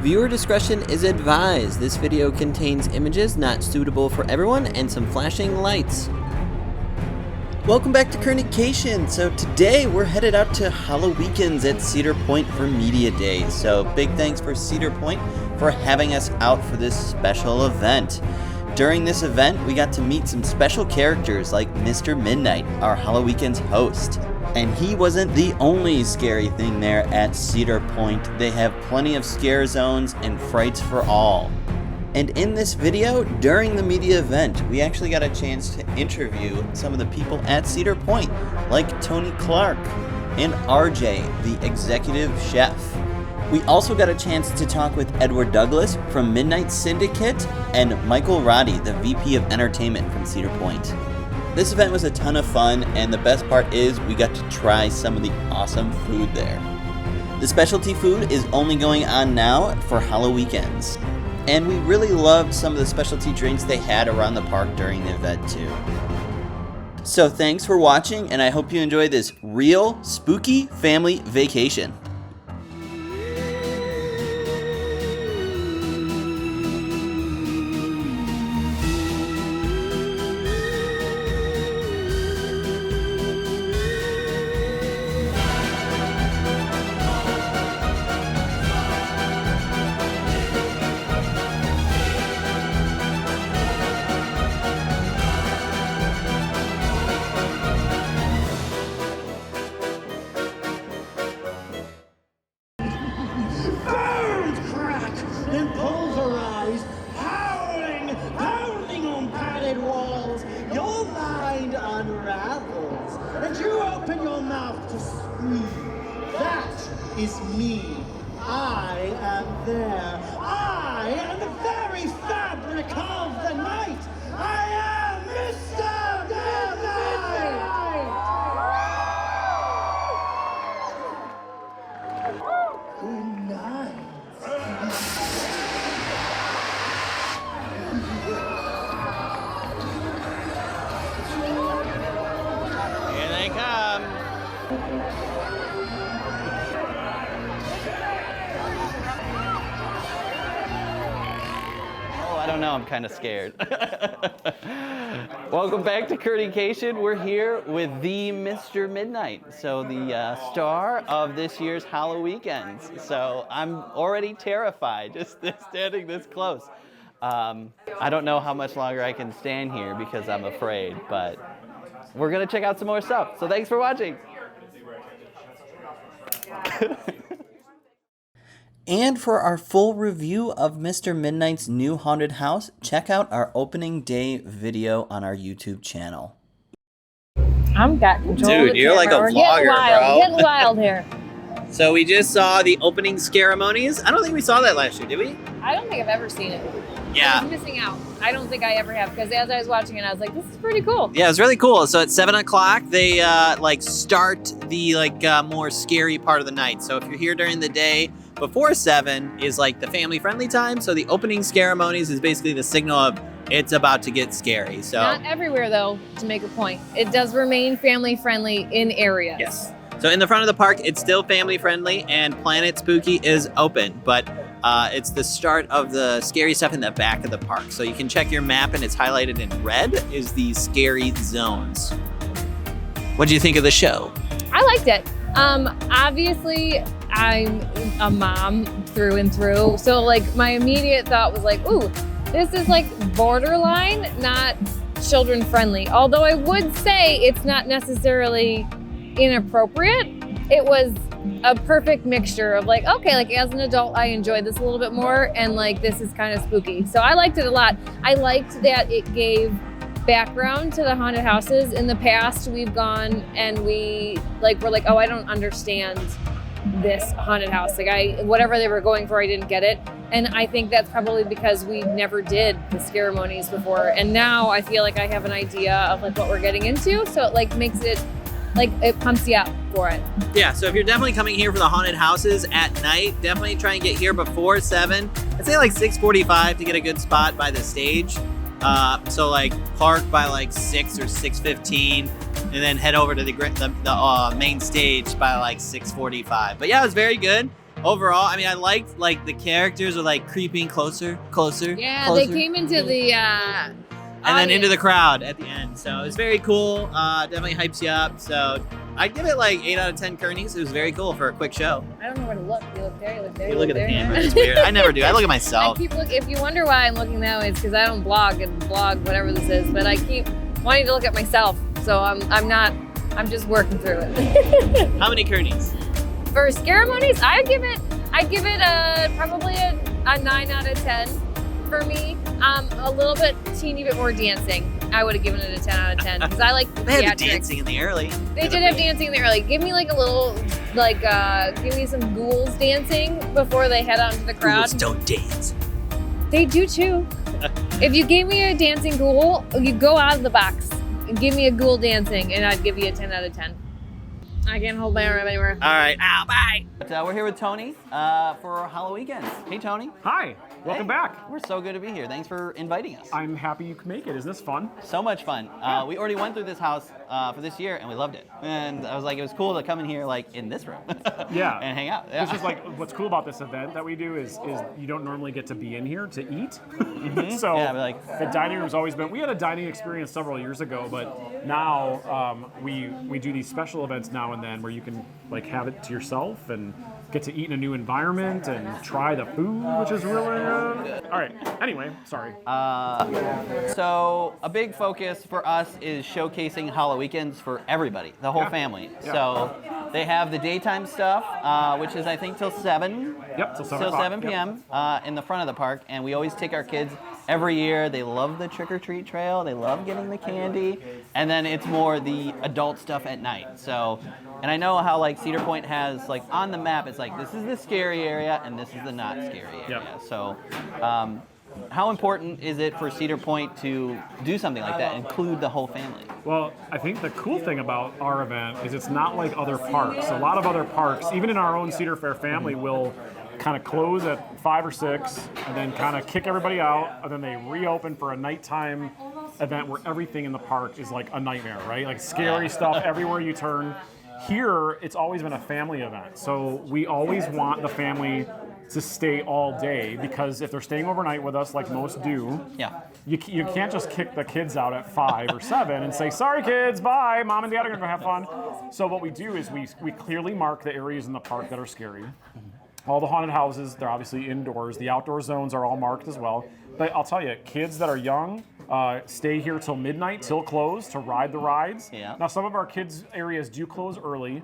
Viewer discretion is advised. This video contains images not suitable for everyone and some flashing lights. Welcome back to Kerney-cation. So today we're headed out to HalloWeekends at Cedar Point for Media Day. So big thanks for Cedar Point for having us out for this special event. During this event, we got to meet some special characters like Mr. Midnight, our HalloWeekends host. And he wasn't the only scary thing there at Cedar Point. They have plenty of scare zones and frights for all. And in this video, during the media event, we actually got a chance to interview some of the people at Cedar Point, like Tony Clark and RJ, the executive chef. We also got a chance to talk with Edward Douglas from Midnight Syndicate and Michael Roddy, the VP of Entertainment from Cedar Point. This event was a ton of fun, and the best part is we got to try some of the awesome food there. The specialty food is only going on now for HalloWeekends, and we really loved some of the specialty drinks they had around the park during the event too. So thanks for watching, and I hope you enjoy this real spooky family vacation. Is me. I am there. I am the very fabric of the night. I am Mr. Midnight. Good night. Here they come. I don't know, I'm kind of scared. Welcome back to Kerney-cation. We're here with the Mr. Midnight, so the star of this year's HalloWeekends. So I'm already terrified just standing this close. I don't know how much longer I can stand here because I'm afraid, but we're gonna check out some more stuff. So thanks for watching. And for our full review of Mr. Midnight's new haunted house, check out our opening day video on our YouTube channel. I'm got control. Dude, you're like a vlogger, bro. Getting wild here. So we just saw the opening ceremonies. I don't think we saw that last year, did we? I don't think I've ever seen it. Yeah. I was missing out. I don't think I ever have, because as I was watching it, I was like, this is pretty cool. Yeah, it was really cool. So at 7 o'clock, they start the more scary part of the night. So if you're here during the day, before 7 is like the family-friendly time. So the opening ceremonies is basically the signal of it's about to get scary. So not everywhere, though, to make a point. It does remain family-friendly in areas. Yes. So in the front of the park, it's still family-friendly, and Planet Spooky is open. But it's the start of the scary stuff in the back of the park. So you can check your map, and it's highlighted in red is the scary zones. What do you think of the show? I liked it. Obviously, I'm a mom through and through. So like my immediate thought was like, ooh, this is like borderline, not children friendly. Although I would say it's not necessarily inappropriate. It was a perfect mixture of like, okay, like as an adult, I enjoyed this a little bit more, and like this is kind of spooky. So I liked it a lot. I liked that it gave background to the haunted houses. In the past, we've gone and we're like, oh, I don't understand this haunted house. Like whatever they were going for, I didn't get it. And I think that's probably because we never did the ceremonies before. And now I feel like I have an idea of like what we're getting into. So it like makes it, like it pumps you up for it. Yeah, so if you're definitely coming here for the haunted houses at night, definitely try and get here before 7. I'd say like 6:45 to get a good spot by the stage. So like park by like 6 or 6:15, and then head over to the main stage by like 6:45. But yeah, it was very good. overall, I mean, I liked like the characters were like creeping closer. Yeah, closer. they came into the and then into the crowd at the end. So it was very cool. Definitely hypes you up. So I'd give it like 8 out of 10 Kerneys. It was very cool for a quick show. I don't know where to look. You look there, you look there. You look at the there. camera. It's weird. I never do. I look at myself. I keep looking. If you wonder why I'm looking that way, it's because I don't blog whatever this is. But I keep wanting to look at myself. So I'm not. I'm just working through it. How many Kerneys? For ceremonies, I give it probably a 9 out of 10 for me. A little bit, teeny bit more dancing. I would have given it a 10 out of 10 because I like the They had theatrics. the dancing in the early. They did have dancing in the early. Give me like a little, give me some ghouls dancing before they head out into the crowd. Ghouls don't dance. They do too. If you gave me a dancing ghoul, you go out of the box and give me a ghoul dancing, and I'd give you a 10 out of 10. I can't hold my arm anymore. All right. Ow, bye. But, we're here with Tony for HalloWeekends. Hey, Tony. Hi, welcome back. We're so good to be here. Thanks for inviting us. I'm happy you could make it. Isn't this fun? So much fun. We already went through this house for this year, and we loved it. And I was like, it was cool to come in here, like, in this room. Yeah. And hang out. Yeah. This is like, what's cool about this event that we do is you don't normally get to be in here to eat. So Yeah, but like- the dining room's always been, we had a dining experience several years ago, but now we do these special events now and then where you can like have it to yourself and get to eat in a new environment and try the food, which is really good. All right, anyway, sorry. So a big focus for us is showcasing HalloWeekends for everybody, the whole Yeah. family. Yeah. So they have the daytime stuff, which is I think till 7. Yep, till 7 Till o'clock. 7 p.m. In the front of the park, and we always take our kids every year. They love the trick-or-treat trail. They love getting the candy, and then it's more the adult stuff at night. So, and I know how like Cedar Point has like on the map, it's like this is the scary area and this is the not scary area. Yep. So, how important is it for Cedar Point to do something like that, include the whole family? Well, I think the cool thing about our event is it's not like other parks. A lot of other parks, even in our own Cedar Fair family, will kind of close at 5 or 6 and then kind of kick everybody out, and then they reopen for a nighttime event where everything in the park is like a nightmare, right? Like scary stuff everywhere you turn. Here, it's always been a family event. So we always want the family to stay all day, because if they're staying overnight with us, like most do, Yeah. you can't just kick the kids out at 5 or 7 and say, sorry kids, bye, mom and dad are gonna go have fun. So what we do is we clearly mark the areas in the park that are scary. All the haunted houses, they're obviously indoors. The outdoor zones are all marked as well. But I'll tell you, kids that are young, stay here till midnight, till close, to ride the rides. Yeah. Now, some of our kids' areas do close early,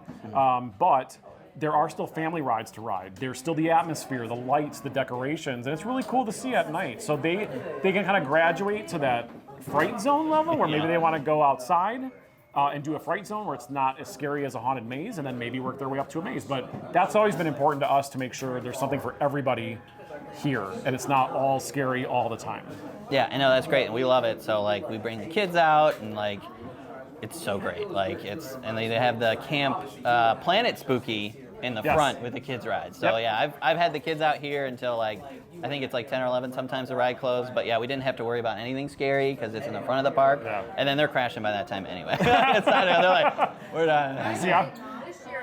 but there are still family rides to ride. There's still the atmosphere, the lights, the decorations, and it's really cool to see at night. So they can kind of graduate to that fright zone level where maybe they want to go outside and do a fright zone where it's not as scary as a haunted maze, and then maybe work their way up to a maze. But that's always been important to us, to make sure there's something for everybody here, and it's not all scary all the time. Yeah, I know, that's great, and we love it. So like we bring the kids out, and like it's so great. Like and they have the Camp Planet Spooky in the Yes. front with the kids ride. So Yep. yeah, I've had the kids out here until like I think it's like 10 or 11 sometimes the ride closed. But yeah, we didn't have to worry about anything scary because it's in the front of the park. Yeah. And then they're crashing by that time anyway. It's not, they're like, we're done. Yeah. This year,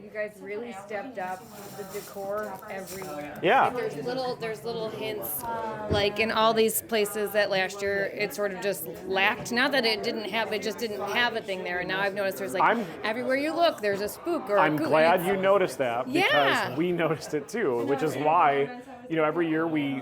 you guys really stepped up the decor every year. Yeah. Like, there's little hints, like in all these places that last year it sort of just lacked. Not that it just didn't have a thing there. And now I've noticed there's like everywhere you look, there's a spook or I'm a glad you noticed that, because Yeah. we noticed it too, which is why, every year we,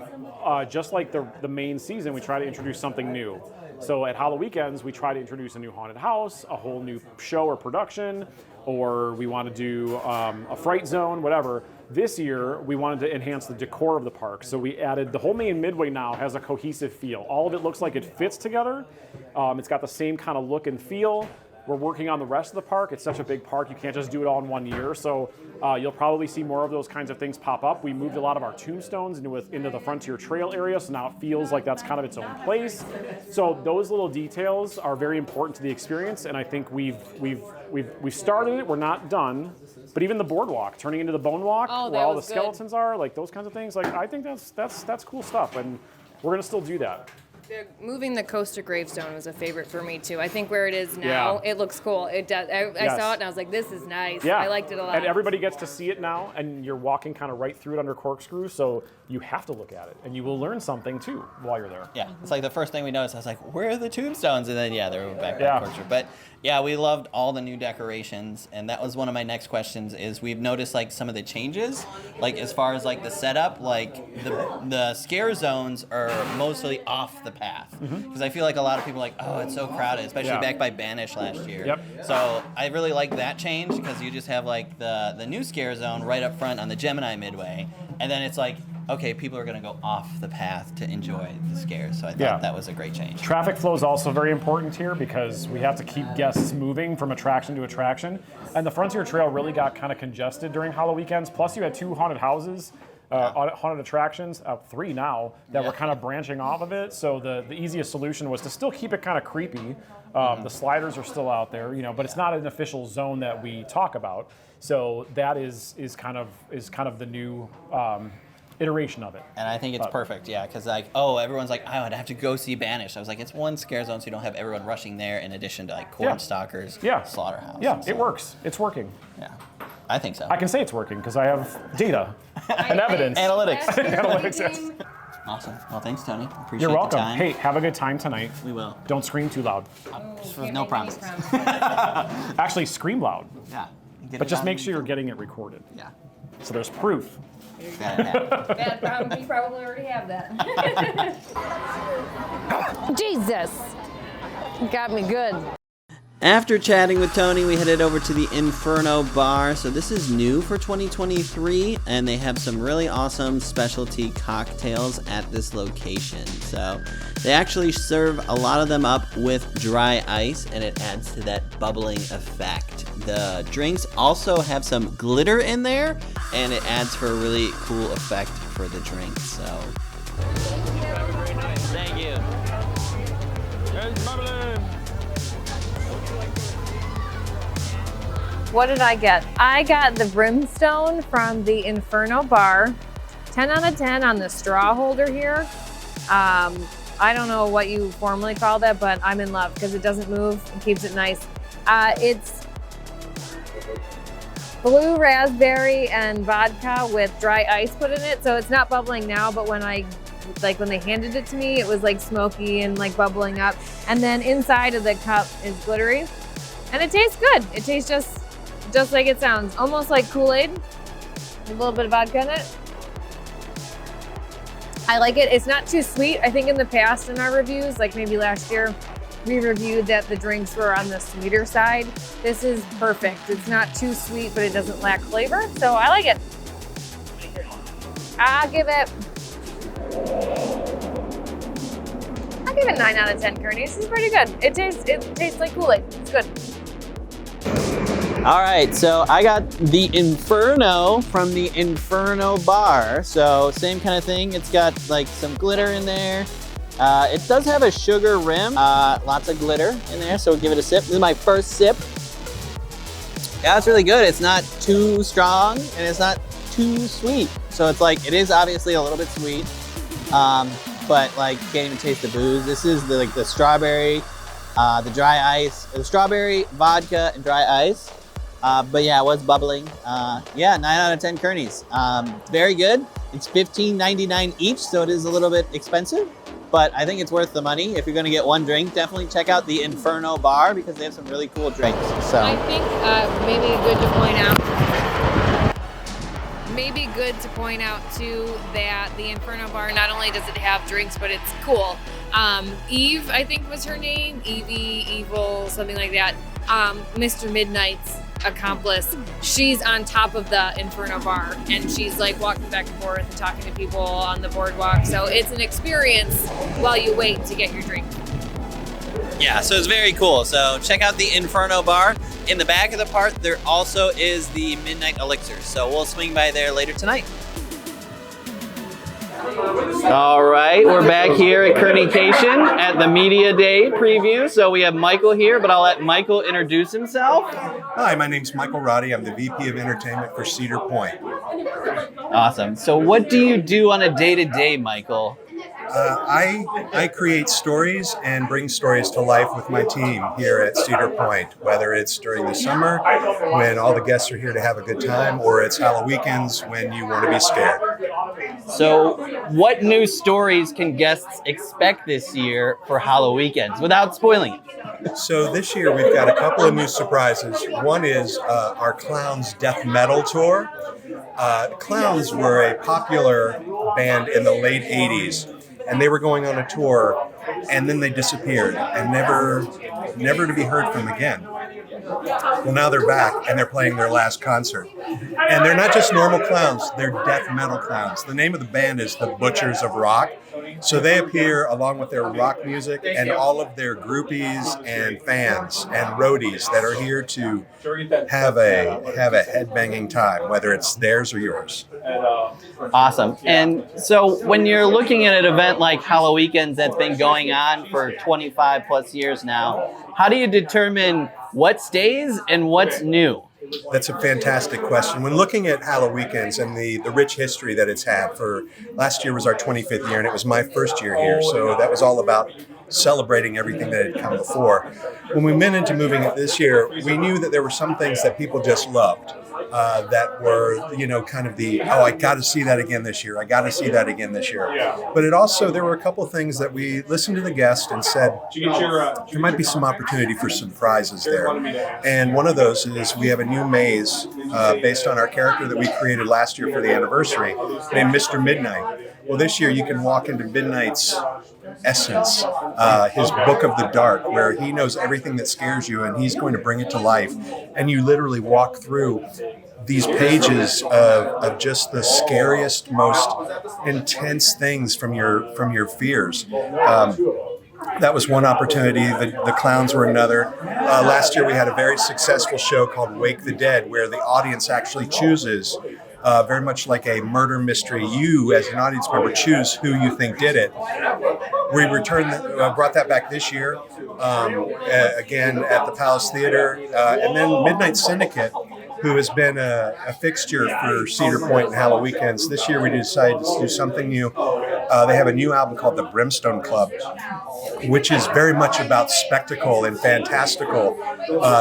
just like the main season, we try to introduce something new. So at HalloWeekends, we try to introduce a new haunted house, a whole new show or production, or we want to do a fright zone, whatever. This year, we wanted to enhance the decor of the park. So we added, the whole main midway now has a cohesive feel. All of it looks like it fits together. It's got the same kind of look and feel. We're working on the rest of the park. It's such a big park, you can't just do it all in 1 year. So you'll probably see more of those kinds of things pop up. We moved a lot of our tombstones into the Frontier Trail area, so now it feels like that's kind of its own place. So those little details are very important to the experience, and I think we've started it. We're not done. But even the boardwalk, turning into the bone walk, where all the skeletons are, like those kinds of things, like I think that's cool stuff, and we're gonna still do that. Moving the coaster gravestone was a favorite for me too. I think where it is now, it looks cool. It does. I saw it and I was like, this is nice. Yeah. I liked it a lot. And everybody gets to see it now, and you're walking kind of right through it under corkscrew, so you have to look at it, and you will learn something too while you're there. Yeah, it's like the first thing we noticed. I was like, "Where are the tombstones?" And then they were back by corkscrew. But yeah, we loved all the new decorations, and that was one of my next questions. Is we've noticed like some of the changes, like as far as like the setup, like the scare zones are mostly off the path because I feel like a lot of people are like, oh, it's so crowded, especially back by Banish last year. Yep. So I really like that change because you just have like the new scare zone right up front on the Gemini Midway, and then it's like, okay, people are going to go off the path to enjoy the scares. So I thought that was a great change. Traffic flow is also very important here because we have to keep guests moving from attraction to attraction. And the Frontier Trail really got kind of congested during HalloWeekends. Plus, you had 2 haunted houses, haunted attractions, 3 now, that were kind of branching off of it. So the easiest solution was to still keep it kind of creepy. The sliders are still out there, but it's not an official zone that we talk about. So that is kind of the new iteration of it. And I think it's perfect, because like, everyone's like, I would have to go see Banish. I was like, it's one scare zone, so you don't have everyone rushing there in addition to like Corn Stalkers, Slaughterhouse. Yeah, it works. It's working. Yeah, I think so. I can say it's working because I have data and evidence. Analytics. Analytics, yes. Awesome. Well, thanks, Tony. Appreciate You're welcome. the time. Hey, have a good time tonight. We will. Don't scream too loud. No promises. Actually, scream loud. Yeah. But just make sure you're getting it recorded. Yeah. So there's proof. Bad problem. You probably already have that. Jesus. Got me good. After chatting with Tony, we headed over to the Inferno Bar. So this is new for 2023, and they have some really awesome specialty cocktails at this location. So they actually serve a lot of them up with dry ice, and it adds to that bubbling effect. The drinks also have some glitter in there, and it adds for a really cool effect for the drinks. So thank you. It's bubbling. What did I get? I got the brimstone from the Inferno Bar. 10 out of 10 on the straw holder here. I don't know what you formally call that, but I'm in love because it doesn't move and keeps it nice. It's blue raspberry and vodka with dry ice put in it. So it's not bubbling now, but when they handed it to me, it was like smoky and like bubbling up. And then inside of the cup is glittery. And it tastes good. It tastes just like it sounds, almost like Kool-Aid, a little bit of vodka in it. I like it. It's not too sweet. I think in the past in our reviews, like maybe last year, we reviewed that the drinks were on the sweeter side. This is perfect. It's not too sweet, but it doesn't lack flavor, so I like it. I'll give it 9 out of 10, Kerney. This is pretty good. It tastes like Kool-Aid. It's good. All right, so I got the Inferno from the Inferno Bar. So same kind of thing. It's got like some glitter in there. It does have a sugar rim, lots of glitter in there. So we'll give it a sip. This is my first sip. Yeah, it's really good. It's not too strong and it's not too sweet. So it's like, it is obviously a little bit sweet, but like you can't even taste the booze. This is the strawberry, the dry ice, the strawberry, vodka, and dry ice. But yeah, it was bubbling. 9 out of 10 Kerneys. Very good. It's $15.99 each, so it is a little bit expensive, but I think it's worth the money. If you're gonna get one drink, definitely check out the Inferno Bar because they have some really cool drinks. So I think maybe good to point out too that the Inferno Bar, not only does it have drinks, but it's cool. Eve, I think was her name, Evie, Evil, something like that. Mr. Midnight's accomplice, she's on top of the Inferno Bar and she's like walking back and forth and talking to people on the boardwalk. So it's an experience while you wait to get your drink. yeah, so it's very cool. So check out the Inferno Bar. In the back of the park, there also is the Midnight Elixir. So we'll swing by there later tonight. All right, we're back here at Kerney-cation at the Media Day Preview. So we have Michael here, but I'll let Michael introduce himself. Hi, my name's Michael Roddy. I'm the VP of Entertainment for Cedar Point. Awesome. So what do you do on a day-to-day, Michael? I create stories and bring stories to life with my team here at Cedar Point, whether it's during the summer when all the guests are here to have a good time, or it's HalloWeekends when you want to be scared. So, what new stories can guests expect this year for HalloWeekends without spoiling it? So this year we've got a couple of new surprises. One is our Clowns Death Metal Tour. The Clowns were a popular band in the late 80s, and they were going on a tour, and then they disappeared and never to be heard from again. Well, now they're back, and they're playing their last concert. And they're not just normal clowns, they're death metal clowns. The name of the band is the Butchers of Rock. So they appear along with their rock music and all of their groupies and fans and roadies that are here to have a headbanging time, whether it's theirs or yours. Awesome. And so when you're looking at an event like HalloWeekends that's been going on for 25 plus years now, how do you determine what stays and what's new? That's a fantastic question. When looking at HalloWeekends and the rich history that it's had, for last year was our 25th year, and it was my first year here, so that was all about celebrating everything that had come before. When we went into moving it this year, we knew that there were some things that people just loved. That were, kind of I got to see that again this year. I got to see that again this year. But there were a couple of things that we listened to the guest and said, there might be some opportunity for surprises there. And one of those is we have a new maze based on our character that we created last year for the anniversary named Mr. Midnight. Well, this year you can walk into Midnight's essence, his book of the dark, where he knows everything that scares you and he's going to bring it to life. And you literally walk through these pages of just the scariest, most intense things from your fears. That was one opportunity. The clowns were another. Last year we had a very successful show called Wake the Dead, where the audience actually chooses, very much like a murder mystery. You, as an audience member, choose who you think did it. We brought that back this year, again at the Palace Theater. And then Midnight Syndicate, who has been a fixture for Cedar Point and HalloWeekends. This year we decided to do something new. They have a new album called The Brimstone Club, which is very much about spectacle and fantastical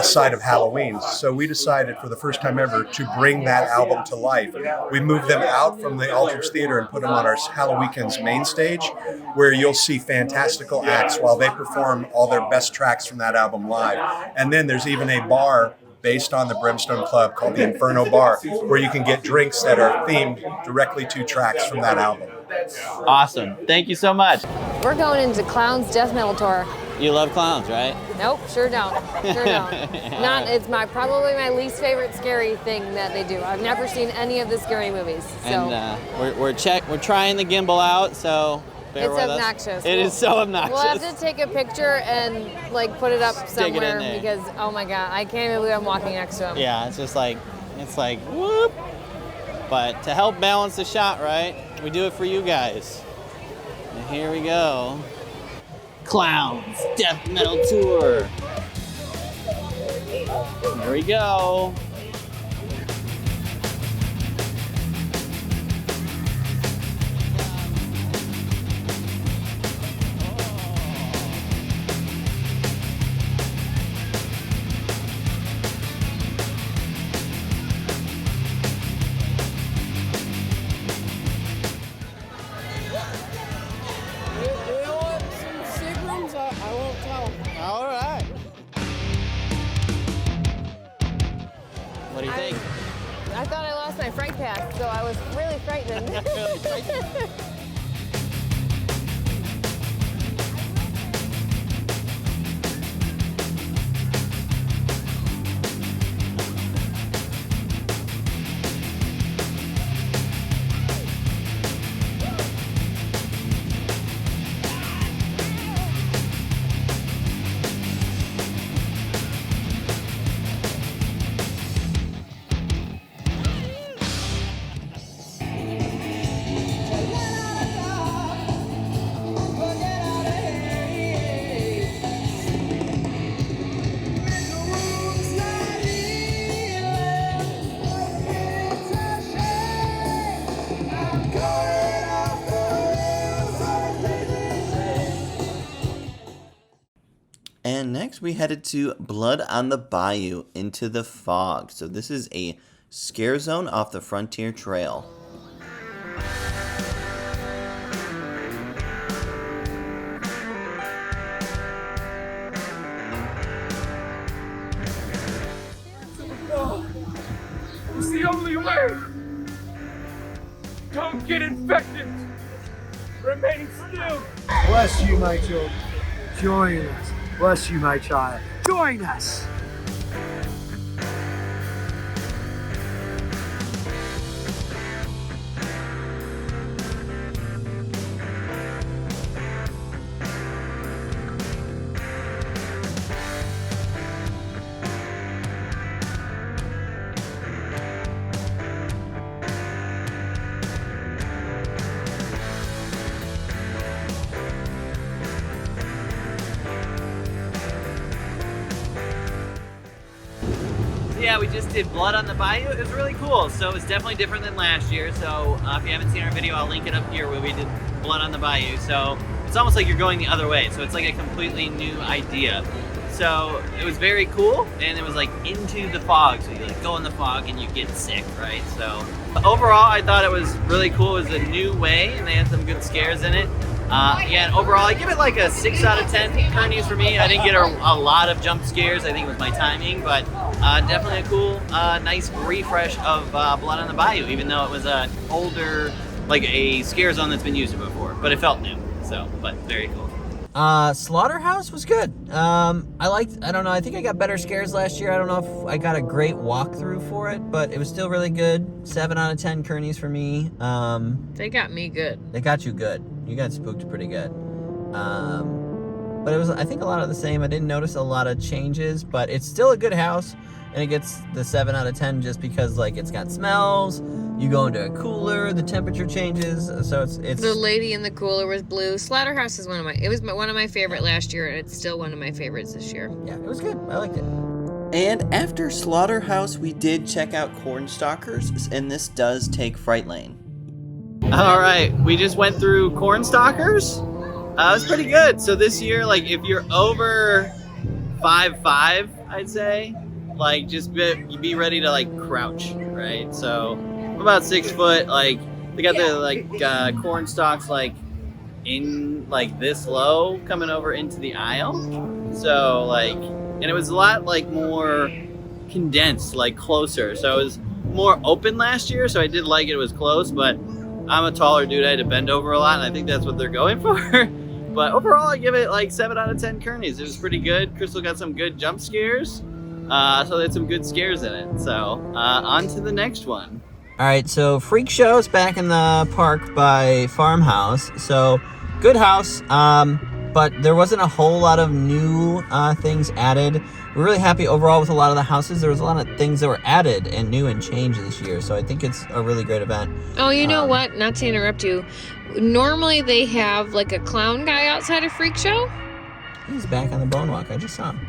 side of Halloween. So we decided for the first time ever to bring that album to life. We moved them out from the Aldrich Theater and put them on our HalloWeekends main stage, where you'll see fantastical acts while they perform all their best tracks from that album live. And then there's even a bar based on the Brimstone Club called the Inferno Bar, where you can get drinks that are themed directly to tracks from that album. Awesome. Thank you so much. We're going into Clowns Death Metal Tour. You love clowns, right? Nope, sure don't. It's probably my least favorite scary thing that they do. I've never seen any of the scary movies. So. And we're trying the gimbal out, so bear it's with obnoxious. us. It is so obnoxious. We'll have to take a picture and put it up somewhere because oh my god, I can't believe I'm walking next to him. Yeah, it's like whoop. But to help balance the shot, right? We do it for you guys. And here we go. Clowns Death Metal Tour. Here we go. All right. What do you think? I thought I lost my fright pass, so I was really frightened. Really frightened. And next we headed to Blood on the Bayou, Into the Fog. So this is a scare zone off the Frontier Trail. No, it's the only way. Don't get infected. Remain still. Bless you, my children. Join us. Bless you, my child. Join us. Yeah, we just did Blood on the Bayou. It was really cool. So it was definitely different than last year. So if you haven't seen our video, I'll link it up here where we did Blood on the Bayou. So it's almost like you're going the other way. So it's like a completely new idea. So it was very cool, and it was like into the fog. So you like go in the fog and you get sick, right? So overall, I thought it was really cool. It was a new way, and they had some good scares in it. Yeah, and overall, I give it like a 6 out of 10 Kerney's for me. I didn't get a lot of jump scares. I think it was my timing, but definitely a cool, nice refresh of Blood on the Bayou, even though it was an older, like a scare zone that's been used before, but it felt new. So, but very cool. Slaughterhouse was good. I don't know, I think I got better scares last year. I don't know if I got a great walkthrough for it, but it was still really good. 7 out of 10 Kerney's for me. They got me good. They got you good. You got spooked pretty good. But it was, I think, a lot of the same. I didn't notice a lot of changes, but it's still a good house, and it gets the 7 out of 10 just because, like, it's got smells. You go into a cooler, the temperature changes, so it's. The lady in the cooler was blue. Slaughterhouse is one of my favorite last year, and it's still one of my favorites this year. Yeah, it was good. I liked it. And after Slaughterhouse, we did check out Cornstalkers, and this does take Fright Lane. All right, we just went through Cornstalkers. It was pretty good. So this year, like, if you're over 5'5", I'd say, like, just be ready to, like, crouch, right? So I'm about 6 foot. Like, they got the, like, corn stalks, like, in, like, this low coming over into the aisle. So, like, and it was a lot, like, more condensed, like, closer. So it was more open last year, so I did like it. It was close, but I'm a taller dude. I had to bend over a lot, and I think that's what they're going for. But overall, I give it like 7 out of 10 Kerney's. It was pretty good. Crystal got some good jump scares. So they had some good scares in it. So on to the next one. All right, so Freak Show's back in the park by Farmhouse. So good house, but there wasn't a whole lot of new things added. We're really happy overall with a lot of the houses. There was a lot of things that were added and new and changed this year. So I think it's a really great event. Oh, you know what? Not to interrupt you. Normally they have like a clown guy outside of Freak Show. He's back on the bone walk. I just saw him.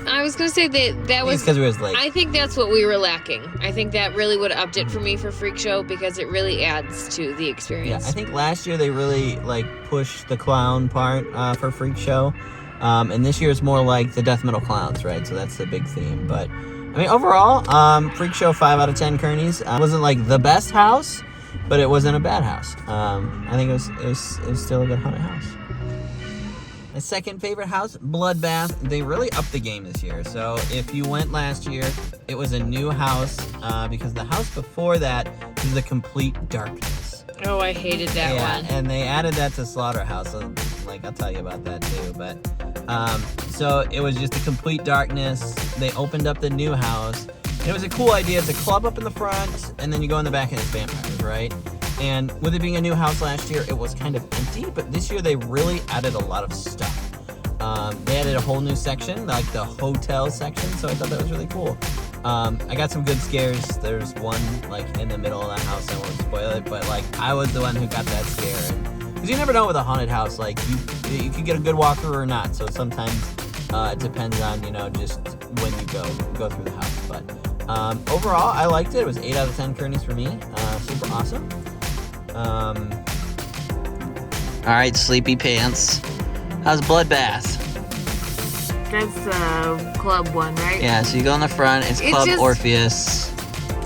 I was going to say that was... because we was late. I think that's what we were lacking. I think that really would have upped it for me for Freak Show because it really adds to the experience. Yeah, I think last year they really like pushed the clown part for Freak Show. And this year is more like the death metal clowns, right? So that's the big theme. But, I mean, overall, Freak Show 5 out of 10 Kerney's. Wasn't like the best house, but it wasn't a bad house. I think it was still a good haunted house. My second favorite house, Bloodbath. They really upped the game this year. So if you went last year, it was a new house because the house before that was the complete darkness. Oh, I hated that one. And they added that to Slaughterhouse. So, like, I'll tell you about that too. But so it was just a complete darkness. They opened up the new house. And it was a cool idea. It's a club up in the front, and then you go in the back and it's vampires, right? And with it being a new house last year, it was kind of empty, but this year they really added a lot of stuff. They added a whole new section, like the hotel section, so I thought that was really cool. I got some good scares. There's one like in the middle of the house, I won't spoil it, but like I was the one who got that scare. Because you never know with a haunted house, like you could get a good walkthrough or not, so sometimes it depends on, you know, just when you go through the house. But overall, I liked it. It was 8 out of 10 Kerney's for me. Super awesome. All right, Sleepy Pants. How's Bloodbath? That's the club one, right? Yeah, so you go in the front, it's Club Orpheus.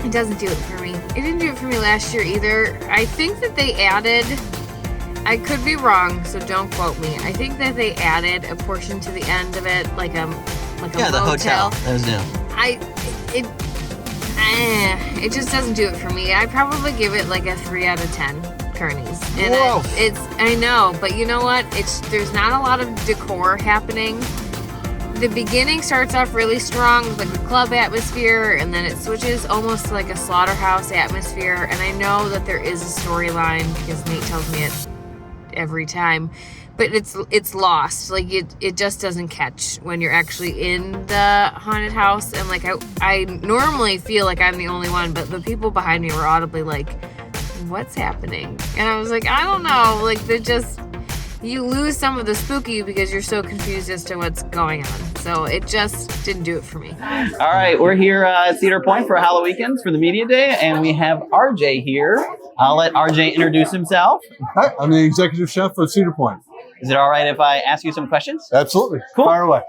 It doesn't do it for me. It didn't do it for me last year either. I think that they added, I could be wrong, so don't quote me. I think that they added a portion to the end of it, like a Yeah, the hotel. That was new. It just doesn't do it for me. I probably give it like a 3 out of 10 Kerney's. And I know, but you know what? There's not a lot of decor happening. The beginning starts off really strong with like a club atmosphere, and then it switches almost to like a slaughterhouse atmosphere. And I know that there is a storyline because Nate tells me it every time, but it's lost. Like it just doesn't catch when you're actually in the haunted house. And like I normally feel like I'm the only one, but the people behind me were audibly like, "What's happening?" And I was like, I don't know. Like you lose some of the spooky because you're so confused as to what's going on. So it just didn't do it for me. All right, we're here at Cedar Point for HalloWeekends for the Media Day, and we have RJ here. I'll let RJ introduce himself. Hi, I'm the Executive Chef of Cedar Point. Is it all right if I ask you some questions? Absolutely. Cool. Fire away.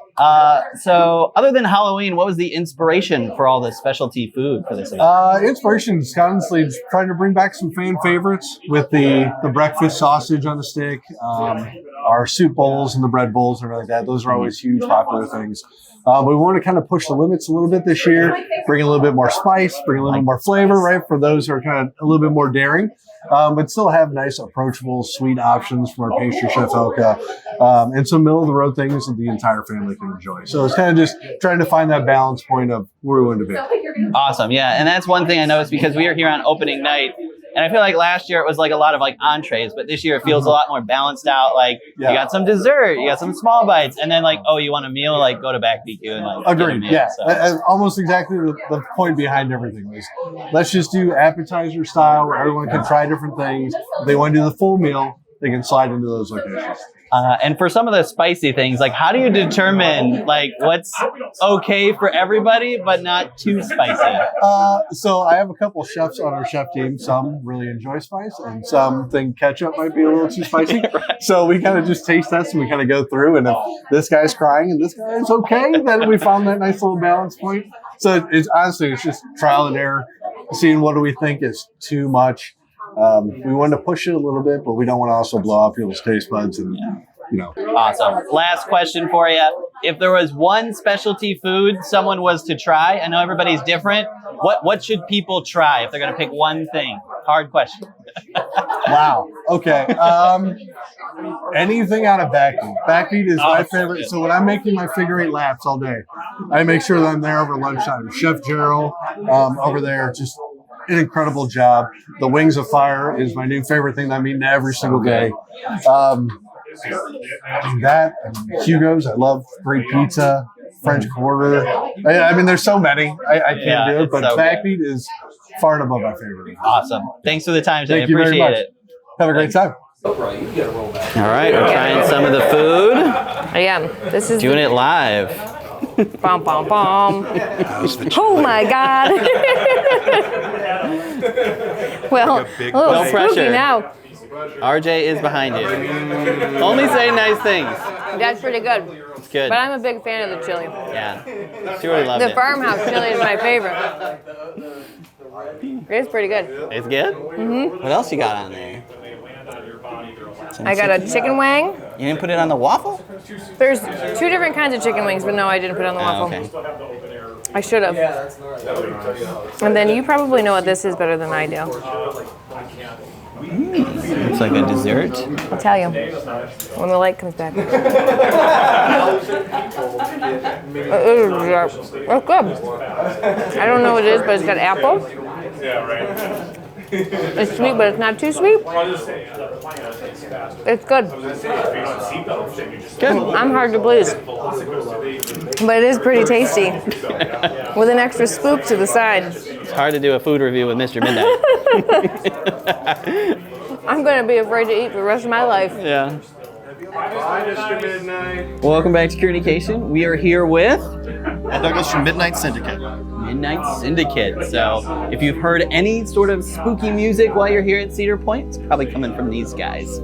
So other than Halloween, what was the inspiration for all the specialty food for this event? Inspiration is honestly trying to bring back some fan favorites with the breakfast sausage on the stick, our soup bowls and the bread bowls and everything like that. Those are always huge popular things. We want to kind of push the limits a little bit this year, bring a little bit more spice, bring a little bit more flavor, right, for those who are kind of a little bit more daring, but still have nice, approachable, sweet options from our pastry chef, Elka, and some middle-of-the-road things that the entire family can enjoy. So it's kind of just trying to find that balance point of where we want to be. Awesome, yeah, and that's one thing I noticed because we are here on opening night. And I feel like last year it was like a lot of like entrees, but this year it feels a lot more balanced out. Like you got some dessert, you got some small bites, and then like, oh, you want a meal? Like go to Back BQ and like Agreed. Meal, yeah, so. Almost exactly the point behind everything is let's just do appetizer style where everyone can try different things. If they want to do the full meal, they can slide into those locations. And for some of the spicy things, like how do you determine like what's okay for everybody but not too spicy? So I have a couple of chefs on our chef team. Some really enjoy spice, and some think ketchup might be a little too spicy. Right. So we kind of just taste test and we kind of go through. And if this guy's crying and this guy is okay, then we found that nice little balance point. So it's honestly it's just trial and error, seeing what do we think is too much. We want to push it a little bit, but we don't want to also blow off people's taste buds and, you know. Awesome. Last question for you. If there was one specialty food someone was to try, I know everybody's different. What should people try if they're going to pick one thing? Hard question. Wow. Okay. Anything out of backbeat. Backbeat is my favorite. So when I'm making my figure 8 laps all day, I make sure that I'm there over lunchtime. Chef Gerald over there, just an incredible job. The Wings of Fire is my new favorite thing that I'm eating every single day. That and Hugo's, I love great pizza, French Quarter. I mean, there's so many. I can't do it, but so Backbeat is far and above my favorite. Awesome. Thanks for the time today. Thank you very much. It. Have a great time. All right, we're trying some of the food. I am. This is doing it live. Bom, bom, bom. Oh my God. Well, a little spooky now. RJ is behind you. Only say nice things. That's pretty good. It's good. But I'm a big fan of the chili. Yeah. She really loved The it. farmhouse chili is my favorite. It's pretty good. It's good? Mm-hmm. What else you got on there? I got a chicken wing. You didn't put it on the waffle? There's 2 different kinds of chicken wings, but no, I didn't put it on the waffle. Okay. I should have. And then you probably know what this is better than I do. It's like a dessert. I'll tell you when the light comes back. It's good. I don't know what it is, but it's got apple. It's sweet, but it's not too sweet. It's good. Good. I'm hard to please. But it is pretty tasty. With an extra spook to the side. It's hard to do a food review with Mr. Midnight. I'm going to be afraid to eat for the rest of my life. Yeah. Welcome back to Kerney-cation. We are here with Douglas from Midnight Syndicate. Midnight Syndicate. So if you've heard any sort of spooky music while you're here at Cedar Point, it's probably coming from these guys.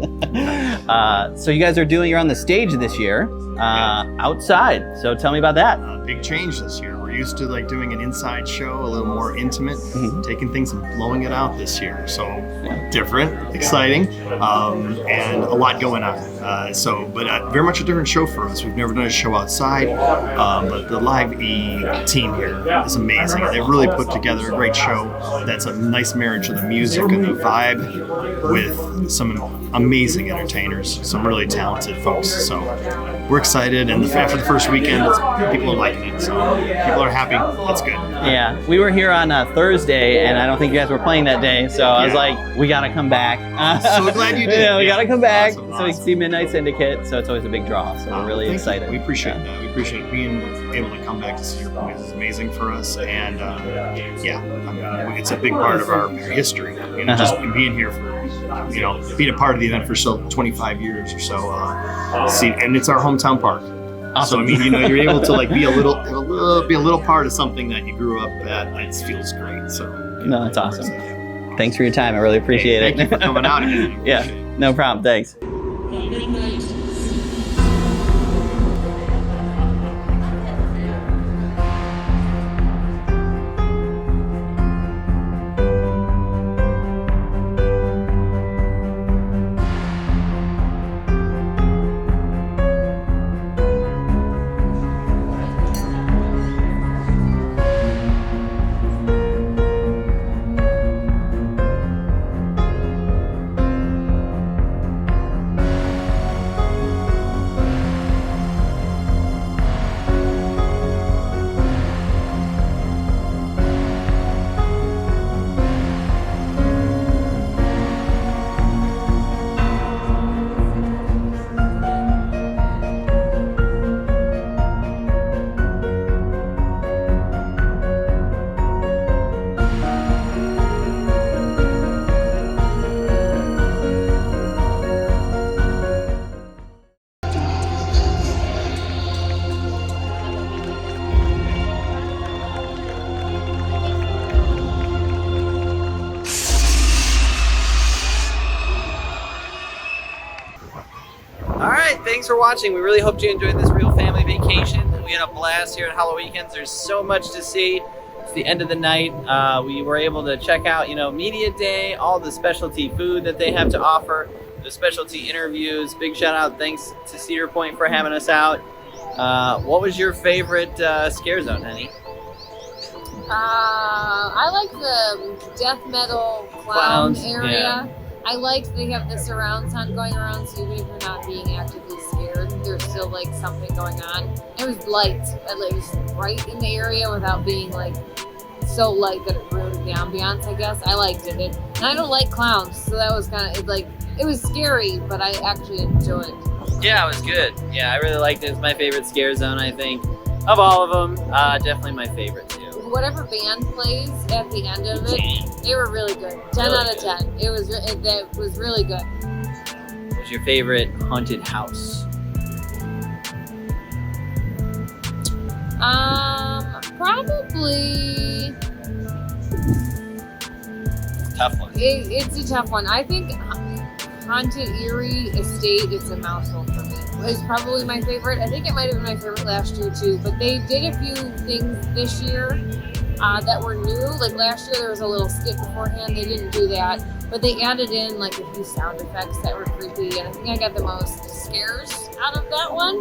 So you guys you're on the stage this year, outside. So tell me about that. Big change this year. We're used to like doing an inside show, a little more intimate, taking things and blowing it out this year. So different, exciting, and a lot going on. But very much a different show for us. We've never done a show outside, but the Live E team here is amazing. They've really put together a great show that's a nice marriage of the music and the vibe with some amazing entertainers, some really talented folks. So we're excited, and after the first weekend, people are liking it. So people are happy. That's good. Yeah, we were here on Thursday, and I don't think you guys were playing that day. So I was like, we gotta come back. So glad you did. Yeah, we gotta come back Awesome. so we can see Midnight Syndicate. So it's always a big draw. So we're really excited. We appreciate that. We appreciate being able to come back to Cedar Point. It's amazing for us, and it's a big part of our history. Just being here for, being a part of the event for 25 years or so. And it's our hometown park. Awesome. So you're able to be a little part of something that you grew up at. It feels great. So No, that's awesome. Thanks for your time. I really appreciate it. Thank you for coming out again. Yeah, no problem. Thanks. Thanks for watching. We really hope you enjoyed this real family vacation. We had a blast here at HalloWeekends. There's so much to see. It's the end of the night. We were able to check out, Media Day, all the specialty food that they have to offer, the specialty interviews. Big shout out, thanks to Cedar Point for having us out. What was your favorite scare zone, honey? I like the death metal clown area. Yeah. I like they have the surround sound going around, so even if you're not being actively scared, there's still something going on. It was light, it was bright in the area without being so light that it ruined the ambiance. I guess I liked it. And I don't like clowns, so that was kind of it was scary, but I actually enjoyed it. Yeah, it was good. Yeah, I really liked it. It's my favorite scare zone, I think, of all of them. Definitely my favorite too. Whatever band plays at the end of it, they were really good. 10 out of 10. It was really good. What's your favorite haunted house? Probably. Tough one. It's a tough one. I think Haunted Eerie Estate is a mouthful for me. It's probably my favorite. I think it might have been my favorite last year too, but they did a few things this year that were new. Last year there was a little skit beforehand. They didn't do that, but they added in a few sound effects that were creepy, and I think I got the most scares out of that one.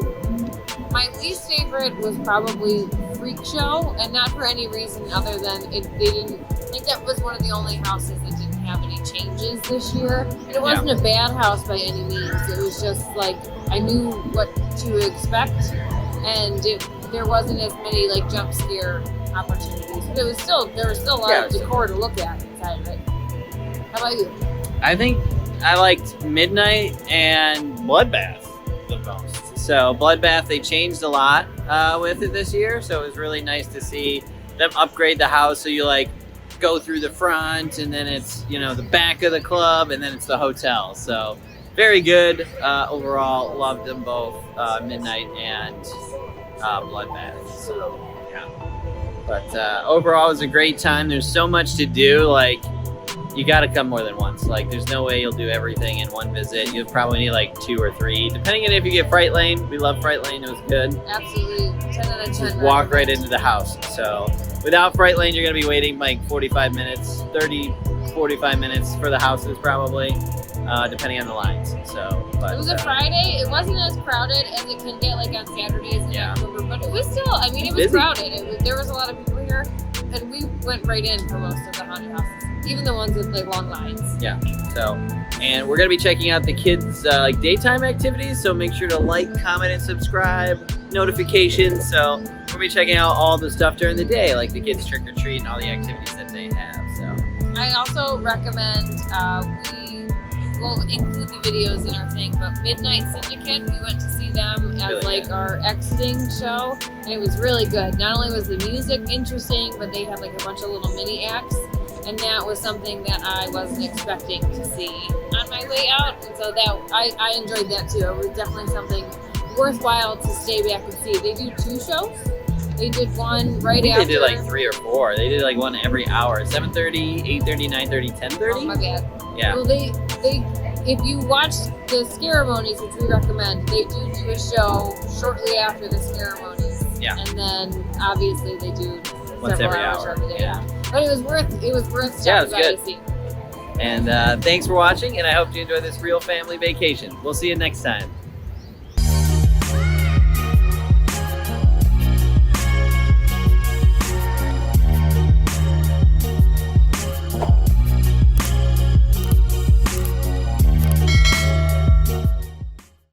My least favorite was probably Freak Show, and not for any reason other than they didn't. I think that was one of the only houses that didn't have any changes this year. And it wasn't a bad house by any means. It was just I knew what to expect, and there wasn't as many jump scare opportunities. But there was still a lot of decor to look at inside of it. How about you? I think I liked Midnight and Bloodbath the most. So Bloodbath, they changed a lot with it this year, so it was really nice to see them upgrade the house. So you go through the front, and then it's the back of the club, and then it's the hotel. So very good overall. Loved them both, Midnight and Bloodbath. So yeah. But overall, it was a great time. There's so much to do. Like, you got to come more than once. Like, there's no way you'll do everything in one visit. You'll probably need like 2 or 3, depending on if you get Fright Lane. We love Fright Lane. It was good. Absolutely, 10 out of 10. Just walk right into the house. So without Fright Lane, you're gonna be waiting like 45 minutes, 30, 45 minutes for the houses probably, depending on the lines. So, but, it was a Friday. It wasn't as crowded as it can get like on Saturdays in October, but it was still. I mean, it was busy. crowded. There was a lot of people here, and we went right in for most of the haunted houses, even the ones with like long lines. Yeah. So, and we're gonna be checking out the kids' like daytime activities. So make sure to like, comment, and subscribe. Notifications. So we're gonna be checking out all the stuff during the day, like the kids trick or treat and all the activities that they have. So I also recommend we will include the videos in our thing, but Midnight Syndicate, we went to see them as Really like good. our exiting show, and it was really good. Not only was the music interesting, but they had like a bunch of little mini acts, and that was something that I wasn't expecting to see on my way out, and so that I enjoyed that too. It was definitely something worthwhile to stay back and see. They do 2 shows. They did one right after. They did like 3 or 4. They did like one every hour: 7:30, 8:30, 9:30, 10:30. Oh my bad. Yeah. Well, they if you watch the ceremonies, which we recommend, they do a show shortly after the ceremonies. Yeah. And then obviously they do Once several every hours hour. over there. Yeah. But it was worth Yeah, it stopping was by good. to see. And thanks for watching, and I hope you enjoy this real family vacation. We'll see you next time.